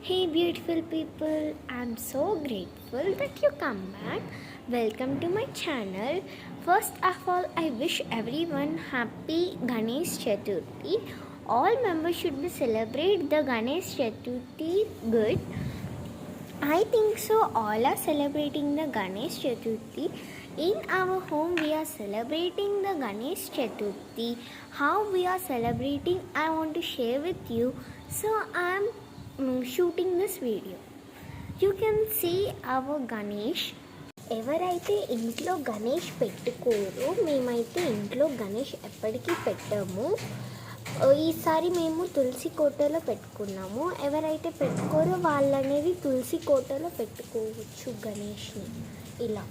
Hey beautiful people, I'm so grateful that you come back. Welcome to my channel. First of all, I wish everyone happy Ganesh Chaturthi. All members should be celebrate the Ganesh Chaturthi good. I think so. All are celebrating the Ganesh Chaturthi. In our home, we are celebrating the Ganesh Chaturthi. How we are celebrating, I want to share with you. So I am shooting this video. You can see our Ganesh. ఎవరైతే ఇంట్లో గణేష్ పెట్టుకోరో మేమైతే ఇంట్లో గణేష్ ఎప్పటికీ పెట్టాము. ఈసారి మేము తులసి కోటలో పెట్టుకున్నాము. ఎవరైతే పెట్టుకోరో వాళ్ళనేది తులసి కోటలో పెట్టుకోవచ్చు గణేష్ని. ఇలా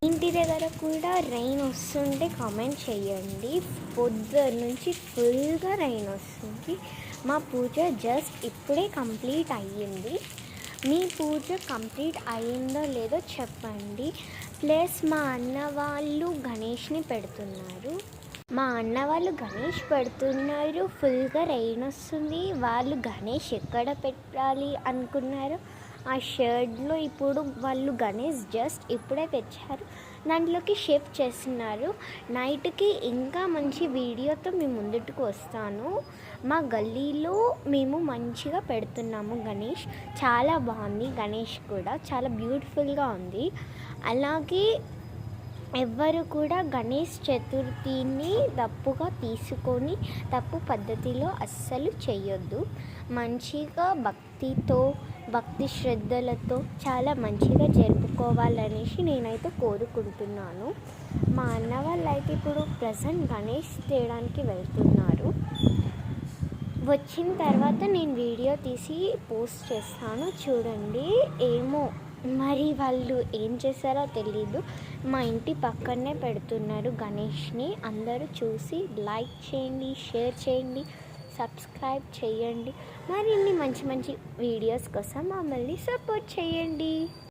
ఇంటి దగ్గర కూడా రైన్ వస్తుంటే కామెంట్ చేయండి. పొద్దున్న నుంచి ఫుల్గా రైన్ వస్తుంది. మా పూజ జస్ట్ ఇప్పుడే కంప్లీట్ అయ్యింది. మీ పూజ కంప్లీట్ అయ్యిందో లేదో చెప్పండి. ప్లస్ మా అన్న వాళ్ళు గణేష్ని పెడుతున్నారు. ఫుల్గా రైన్ వస్తుంది. వాళ్ళు గణేష్ ఎక్కడ పెట్టాలి అనుకున్నారు. ఆ షర్ట్లో ఇప్పుడు వాళ్ళు గణేష్ జస్ట్ ఇప్పుడే తెచ్చారు. దాంట్లోకి షిఫ్ట్ చేస్తున్నారు. నైట్కి ఇంకా మంచి వీడియోతో మీ ముందుకు వస్తాను. మా గల్లీలో మేము మంచిగా పెడుతున్నాము గణేష్. చాలా బాగుంది. గణేష్ కూడా చాలా బ్యూటిఫుల్గా ఉంది. అలాగే ఎవ్వరు కూడా గణేష్ చతుర్థిని తప్పుగా తీసుకొని తప్పు పద్ధతిలో అస్సలు చేయొద్దు. మంచిగా భక్తి శ్రద్ధలతో చాలా మంచిగా జరుపుకోవాలనేసి నేనైతే కోరుకుంటున్నాను. మా అన్న వాళ్ళు అయితే ఇప్పుడు ప్రజెంట్ గణేష్ తేయడానికి వెళ్తున్నారు. వచ్చిన తర్వాత నేను వీడియో తీసి పోస్ట్ చేస్తాను, చూడండి. ఏమో మరి వాళ్ళు ఏం చేశారో తెలీదు. మా ఇంటి పక్కనే పెడుతున్నారు గణేష్ని. అందరూ చూసి లైక్ చేయండి, షేర్ చేయండి, సబ్స్క్రైబ్ చేయండి. మరిన్ని మంచి మంచి వీడియోస్ కోసం మమ్మల్ని సపోర్ట్ చేయండి.